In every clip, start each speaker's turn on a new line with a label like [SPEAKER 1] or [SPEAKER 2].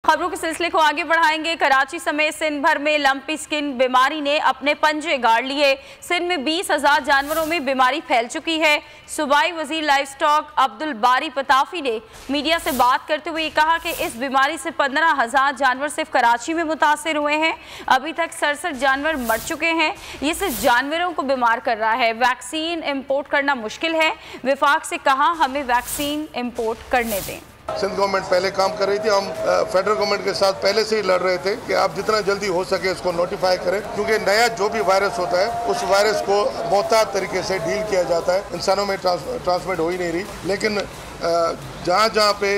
[SPEAKER 1] खबरों के सिलसिले को आगे बढ़ाएंगे। कराची समेत सिंध भर में लंपी स्किन बीमारी ने अपने पंजे गाड़ लिए। सिंध में 20,000 जानवरों में बीमारी फैल चुकी है। सूबाई वजीर लाइफ स्टॉक अब्दुल बारी पताफी ने मीडिया से बात करते हुए कहा कि इस बीमारी से 15,000 जानवर सिर्फ कराची में मुतासिर हुए हैं। अभी तक 67 जानवर मर चुके हैं। ये सिर्फ जानवरों को बीमार कर रहा है। वैक्सीन इम्पोर्ट करना मुश्किल है। विफाक से कहा हमें वैक्सीन इम्पोर्ट करने दें।
[SPEAKER 2] सिंध गवर्नमेंट पहले काम कर रही थी। हम फेडरल गवर्नमेंट के साथ पहले से ही लड़ रहे थे कि आप जितना जल्दी हो सके इसको नोटिफाई करें, क्योंकि नया जो भी वायरस होता है उस वायरस को मोहतात तरीके से डील किया जाता है। इंसानों में ट्रांसमिट हो ही नहीं रही, लेकिन जहाँ जहाँ पे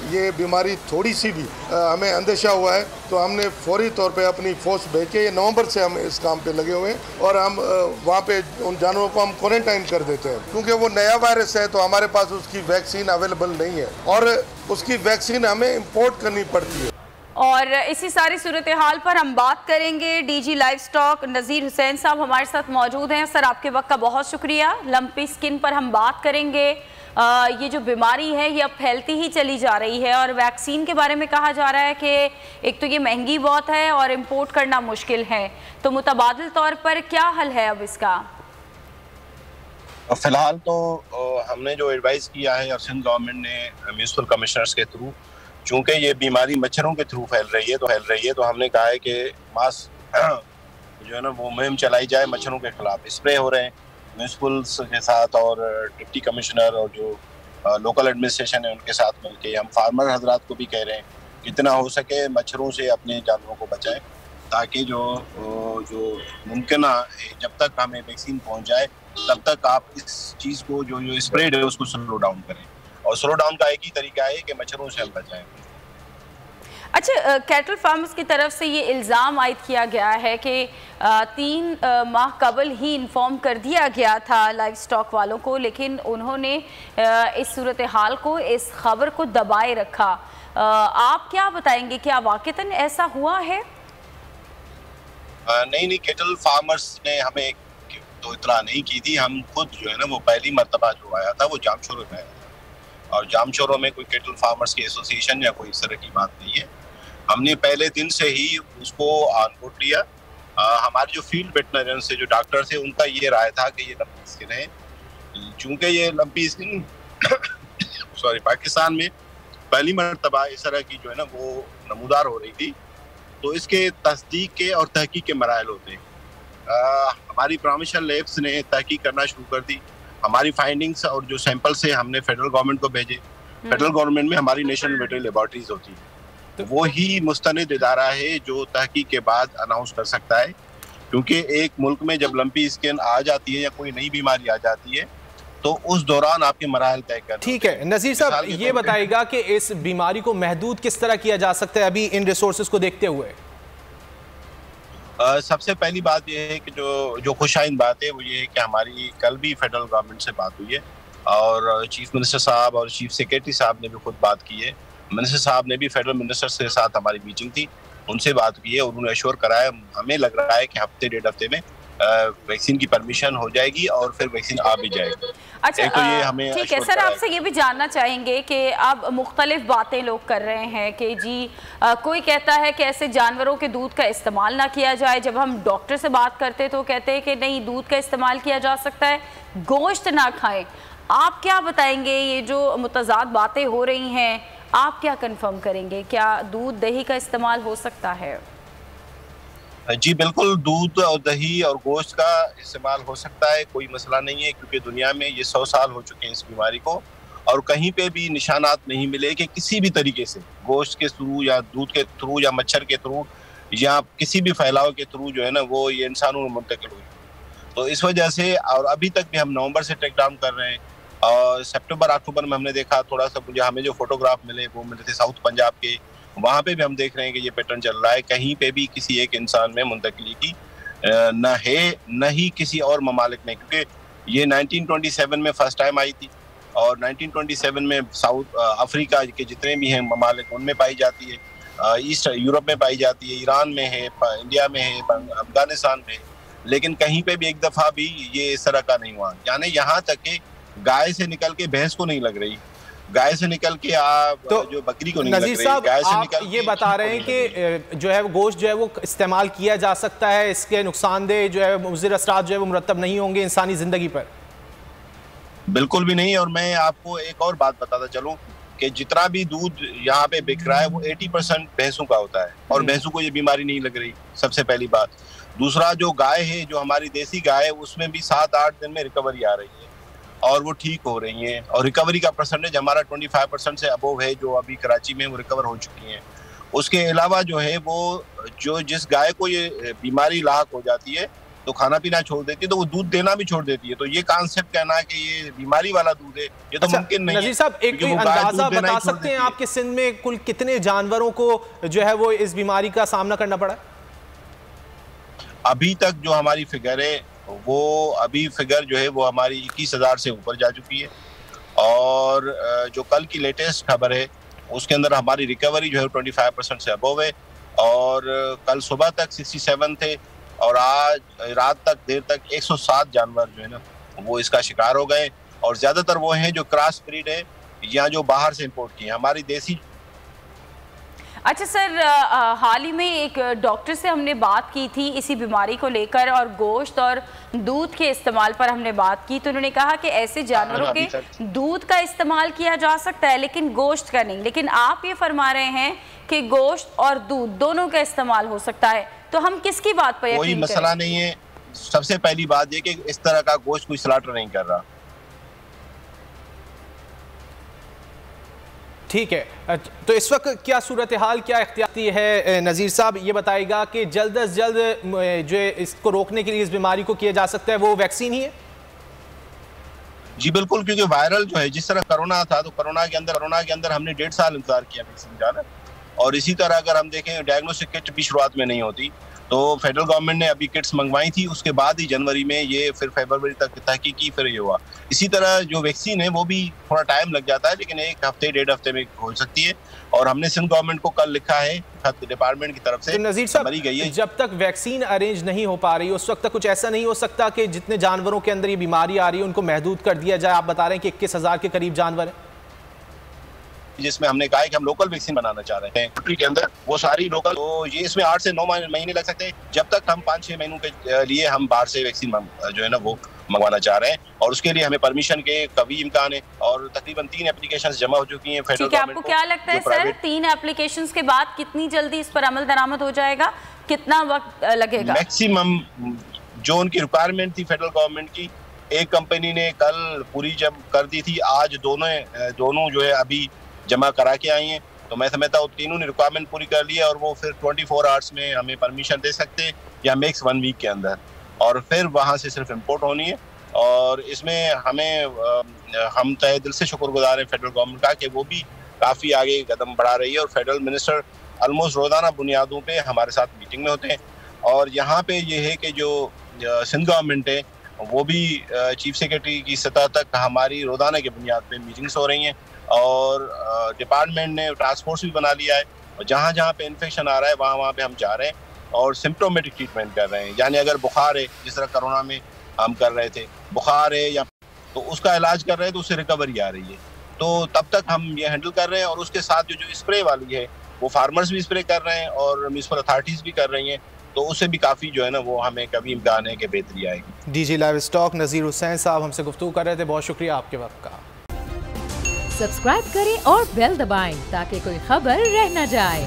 [SPEAKER 2] ये बीमारी थोड़ी सी भी हमें अंदेशा हुआ है तो हमने फौरी तौर पे अपनी फोर्स भेज के नवंबर से हम इस काम पे लगे हुए हैं और हम वहाँ पे उन जानवरों को हम क्वारंटाइन कर देते हैं, क्योंकि वो नया वायरस है तो हमारे पास उसकी वैक्सीन अवेलेबल नहीं है और उसकी वैक्सीन हमें इम्पोर्ट करनी पड़ती है।
[SPEAKER 1] और इसी सारी सूरत हाल पर हम बात करेंगे। डीजी लाइफ स्टॉक नज़ीर हुसैन साहब हमारे साथ मौजूद हैं। सर, आपके वक्त का बहुत शुक्रिया। लंपी स्किन पर हम बात करेंगे। ये जो बीमारी है ये अब फैलती ही चली जा रही है और वैक्सीन के बारे में कहा जा रहा है कि एक तो ये महंगी बहुत है और इम्पोर्ट करना मुश्किल है, तो मुतबादिल तौर पर क्या हल है अब इसका?
[SPEAKER 3] फिलहाल तो हमने जो एडवाइस किया है और सिंध गवर्नमेंट ने म्यूनिसिपल कमिश्नर्स के थ्रू, चूंकि ये बीमारी मच्छरों के थ्रू फैल रही है तो हमने कहा है कि मास जो है ना वो मुहिम चलाई जाए। मच्छरों के खिलाफ स्प्रे हो रहे हैं म्यूनिसिपल्स के साथ और डिप्टी कमिश्नर और जो लोकल एडमिनिस्ट्रेशन है उनके साथ मिलके। हम फार्मर हजरात को भी कह रहे हैं जितना हो सके मच्छरों से अपने जानवरों को बचाएं, ताकि जो मुमकिन जब तक हमें वैक्सीन पहुंच जाए तब तक आप इस चीज़ को जो स्प्रेड है उसको स्लो डाउन करें। और स्लो डाउन का एक ही तरीका है कि मच्छरों से हम बचाएं।
[SPEAKER 1] अच्छा, कैटल फार्मर्स की तरफ से ये इल्ज़ाम आयद किया गया है कि 3 माह कबल ही इन्फॉर्म कर दिया गया था लाइफ स्टॉक वालों को, लेकिन उन्होंने इस सूरत हाल को, इस खबर को दबाए रखा। आप क्या बताएंगे, क्या वाकईतन ऐसा हुआ है?
[SPEAKER 3] नहीं, कैटल फार्मर्स ने हमें तो इतला नहीं की थी। हम खुद जो है ना वो पहली मर्तबा जो आया था वो जामशोरों में आया था और जामशोरों में कोई कैटल फार्मर्स की एसोसिएशन या कोई इस तरह की बात नहीं है। हमने पहले दिन से ही उसको ऑन बोर्ड लिया। हमारे जो फील्ड वेटनरियन से जो डॉक्टर थे उनका ये राय था कि ये लंपी स्किन है। चूंकि ये लंपी स्किन पाकिस्तान में पहली मर्तबा इस तरह की जो है ना वो नमूदार हो रही थी, तो इसके तस्दीक के और तहकीक के मराइल होते हैं। हमारी प्रोविंशियल लैब्स ने तहकीक करना शुरू कर दी। हमारी फाइंडिंग्स और जो सैंपल से हमने फेडरल गवर्नमेंट को भेजे। फेडरल गवर्नमेंट में हमारी नेशनल वेटरनरी लेबोरेटरीज होती है, तो वो ही मुस्तनिद इदारा है जो तहकीक के बाद अनाउंस कर सकता है। क्योंकि एक मुल्क में जब लंपी स्किन आ जाती है या कोई नई बीमारी आ जाती है तो उस दौरान आपके मराहल तय करना। ठीक
[SPEAKER 4] है नज़ीर साहब, ये बताइएगा कि इस बीमारी को महदूद किस तरह किया जा सकता है अभी इन रिसोर्सेज को देखते हुए?
[SPEAKER 3] सबसे पहली बात यह है कि जो खुशाइन बात है वो ये है कि हमारी कल भी फेडरल गवर्नमेंट से बात हुई है और चीफ मिनिस्टर साहब और चीफ सेक्रेटरी साहब ने भी खुद बात की है। मिनिस्टर साहब ने भी फेडरल मिनिस्टर के साथ हमारी मीटिंग थी, उनसे बात की है और उन्होंने एश्योर कराया। हमें लग रहा है कि हफ्ते 1.5 हफ्ते में वैक्सीन की परमिशन हो जाएगी और फिर वैक्सीन आ भी जाएगी।
[SPEAKER 1] अच्छा,
[SPEAKER 3] तो ये हमें
[SPEAKER 1] ठीक है सर, आपसे ये भी जानना चाहेंगे कि अब मुख्तलिफ बातें लोग कर रहे हैं कि जी कोई कहता है कि ऐसे जानवरों के दूध का इस्तेमाल ना किया जाए। जब हम डॉक्टर से बात करते तो कहते हैं कि नहीं, दूध का इस्तेमाल किया जा सकता है, गोश्त ना खाएं। आप क्या बताएंगे, ये जो मुतज़ाद बातें हो रही हैं आप क्या कंफर्म करेंगे? क्या दूध दही का इस्तेमाल हो सकता है?
[SPEAKER 3] जी बिल्कुल, दूध और दही और गोश्त का इस्तेमाल हो सकता है, कोई मसला नहीं है। क्योंकि दुनिया में ये 100 साल हो चुके हैं इस बीमारी को और कहीं पे भी निशानात नहीं मिले कि किसी भी तरीके से गोश्त के थ्रू या दूध के थ्रू या मच्छर के थ्रू या किसी भी फैलाव के थ्रू जो है ना वो ये इंसानों में मुंतकिल हुई। तो इस वजह से, और अभी तक भी हम नवंबर से टेक डाउन कर रहे हैं और सितंबर अक्टूबर में हमने देखा थोड़ा सा, मुझे हमें जो फोटोग्राफ मिले वो मिले थे साउथ पंजाब के, वहाँ पे भी हम देख रहे हैं कि ये पैटर्न चल रहा है। कहीं पे भी किसी एक इंसान में मुंतकिली की न है न ही किसी और ममालिक में, क्योंकि ये 1927 में फर्स्ट टाइम आई थी और 1927 में साउथ अफ्रीका के जितने भी हैं ममालिक उनमें पाई जाती है, ईस्ट यूरोप में पाई जाती है, ईरान में है, इंडिया में है, अफगानिस्तान में, लेकिन कहीं पे भी एक दफ़ा भी ये इस तरह का नहीं हुआ। यानी यहाँ तक कि गाय से निकल के भैंस को नहीं लग रही। गाय से निकल के आप
[SPEAKER 4] तो
[SPEAKER 3] जो बकरी को नहीं
[SPEAKER 4] नजीर
[SPEAKER 3] लग
[SPEAKER 4] साहब,
[SPEAKER 3] गाय से
[SPEAKER 4] आप
[SPEAKER 3] निकल
[SPEAKER 4] ये बता रहे हैं कि जो है वो गोश्त जो है वो इस्तेमाल किया जा सकता है, इसके नुकसानदेह जो है मुज़िर असरात जो है वो मुरतब नहीं होंगे इंसानी जिंदगी पर?
[SPEAKER 3] बिल्कुल भी नहीं। और मैं आपको एक और बात बताता चलूं कि जितना भी दूध यहाँ पे बिक रहा है वो 80% भैंसों का होता है, और भैंसों को ये बीमारी नहीं लग रही, सबसे पहली बात। दूसरा, जो गाय है, जो हमारी देसी गाय है, उसमें भी 7-8 दिन में रिकवरी आ रही है और वो ठीक हो रही हैं, और रिकवरी का परसेंटेज हमारा 25% से अबोव है, जो अभी कराची में वो रिकवर हो चुकी हैं। उसके अलावा जो है वो जो जिस गाय को ये बीमारी लाक हो जाती है तो खाना पीना छोड़ देती है, तो वो दूध देना भी छोड़ देती है। तो ये कॉन्सेप्ट कहना कि ये बीमारी वाला दूध है, ये तो मुमकिन नहीं है।
[SPEAKER 4] नजीर साहब, एक अंदाजा बता सकते हैं आपके सिंध में कुल कितने जानवरों को जो है वो इस बीमारी का सामना करना पड़ा?
[SPEAKER 3] अभी तक जो हमारी फिगर है वो अभी फिगर जो है वो हमारी 21,000 से ऊपर जा चुकी है, और जो कल की लेटेस्ट खबर है उसके अंदर हमारी रिकवरी जो है 25% से अबव है, और कल सुबह तक 67 थे, और आज रात तक देर तक 107 जानवर जो है ना वो इसका शिकार हो गए, और ज्यादातर वो हैं जो क्रॉस ब्रीड है या जो बाहर से इंपोर्ट किए हैं। हमारी देसी।
[SPEAKER 1] अच्छा सर, हाल ही में एक डॉक्टर से हमने बात की थी इसी बीमारी को लेकर, और गोश्त और दूध के इस्तेमाल पर हमने बात की, तो उन्होंने कहा कि ऐसे जानवरों के दूध का इस्तेमाल किया जा सकता है लेकिन गोश्त का नहीं। लेकिन आप ये फरमा रहे हैं कि गोश्त और दूध दोनों का इस्तेमाल हो सकता है, तो हम किसकी बात पर यकीन करें?
[SPEAKER 3] कोई मसला नहीं है। सबसे पहली बात ये कि इस तरह का गोश्त कोई स्लॉटर नहीं कर रहा।
[SPEAKER 4] ठीक है, तो इस वक्त क्या सूरत हाल, क्या इख्तियाती है नज़ीर साहब? ये बताएगा कि जल्द अज जल्द जो इसको रोकने के लिए, इस बीमारी को किया जा सकता है, वो वैक्सीन ही है?
[SPEAKER 3] जी बिल्कुल, क्योंकि वायरल जो है, जिस तरह कोरोना था, तो कोरोना के अंदर हमने 1.5 साल इंतजार किया वैक्सीन का ना। और इसी तरह अगर हम देखें, डायग्नोस्टिक किट भी शुरुआत में नहीं होती, तो फेडरल गवर्नमेंट ने अभी किट्स मंगवाई थी, उसके बाद ही जनवरी में ये, फिर फरवरी तक तहकीकी फिर ये हुआ। इसी तरह जो वैक्सीन है वो भी थोड़ा टाइम लग जाता है, लेकिन 1 हफ्ते 1.5 हफ्ते में हो सकती है। और हमने सिंध गवर्नमेंट को कल लिखा है, खत डिपार्टमेंट की तरफ से।
[SPEAKER 4] तो नज़ीर साहब,
[SPEAKER 3] गई है,
[SPEAKER 4] जब तक वैक्सीन अरेंज नहीं हो पा रही, उस वक्त तक कुछ ऐसा नहीं हो सकता कि जितने जानवरों के अंदर ये बीमारी आ रही है उनको महदूद कर दिया जाए? आप बता रहे हैं कि 21,000 के करीब जानवर हैं,
[SPEAKER 3] जिसमें हमने कहा है कि हम लोकल वैक्सीन बनाना चाह रहे हैं कंट्री के अंदर, वो सारी लोकल। तो ये इसमें 8 से 9 महीने लग सकते हैं, जब तक हम 5-6 महीनों के लिए हम बाहर से वैक्सीन जो है ना वो मंगवाना चाह रहे हैं, और उसके लिए हमें परमिशन के कभी इम्कान है, और तकरीबन 3 एप्लीकेशंस जमा हो चुकी हैं फेडरल गवर्नमेंट को।
[SPEAKER 1] आपको क्या लगता है सर, 3 एप्लीकेशंस के बाद कितनी जल्दी इस पर अमल दरामद हो जाएगा? कितना वक्त लगेगा?
[SPEAKER 3] मैक्सिमम जो उनकी रिक्वायरमेंट थी फेडरल गवर्नमेंट की, एक कंपनी ने कल पूरी जब कर दी थी, आज दोनों जो है अभी जमा करा के आई हैं, तो मैं समझता हूँ तीनों ने रिक्वायरमेंट पूरी कर ली है, और वो फिर 24 आवर्स में हमें परमिशन दे सकते हैं, या मैक्स 1 वीक के अंदर, और फिर वहाँ से सिर्फ इम्पोर्ट होनी है। और इसमें हम तहे दिल से शुक्रगुजार हैं फेडरल गवर्नमेंट का कि वो भी काफ़ी आगे कदम बढ़ा रही है, और फेडरल मिनिस्टर ऑलमोस्ट रोज़ाना बुनियादों पे हमारे साथ मीटिंग में होते हैं। और यहाँ पे ये है कि जो सिंध गवर्नमेंट है वो भी चीफ सेक्रेटरी की सतह तक हमारी रोज़ाना की बुनियाद पे मीटिंग्स हो रही हैं, और डिपार्टमेंट ने टास्क फोर्स भी बना लिया है, और जहाँ जहाँ पे इन्फेक्शन आ रहा है वहाँ पे हम जा रहे हैं और सिम्प्टोमेटिक ट्रीटमेंट कर रहे हैं। यानी अगर बुखार है, जिस तरह कोरोना में हम कर रहे थे, बुखार है या तो उसका इलाज कर रहे हैं, तो उससे रिकवरी आ रही है, तो तब तक हम ये हैंडल कर रहे हैं। और उसके साथ जो स्प्रे वाली है वो फार्मर्स भी स्प्रे कर रहे हैं और म्युनिसिपल अथॉरिटीज़ भी कर रही हैं, तो उससे भी काफ़ी जो है ना वो हमें कभी इम्कान है कि बेहतरी आएगी।
[SPEAKER 4] डीजी लाइव स्टॉक नज़ीर हुसैन साहब हमसे गुफ्तगू कर रहे थे, बहुत शुक्रिया आपके वक्त का।
[SPEAKER 5] सब्सक्राइब करें और बेल दबाएं ताकि कोई खबर रह न जाए।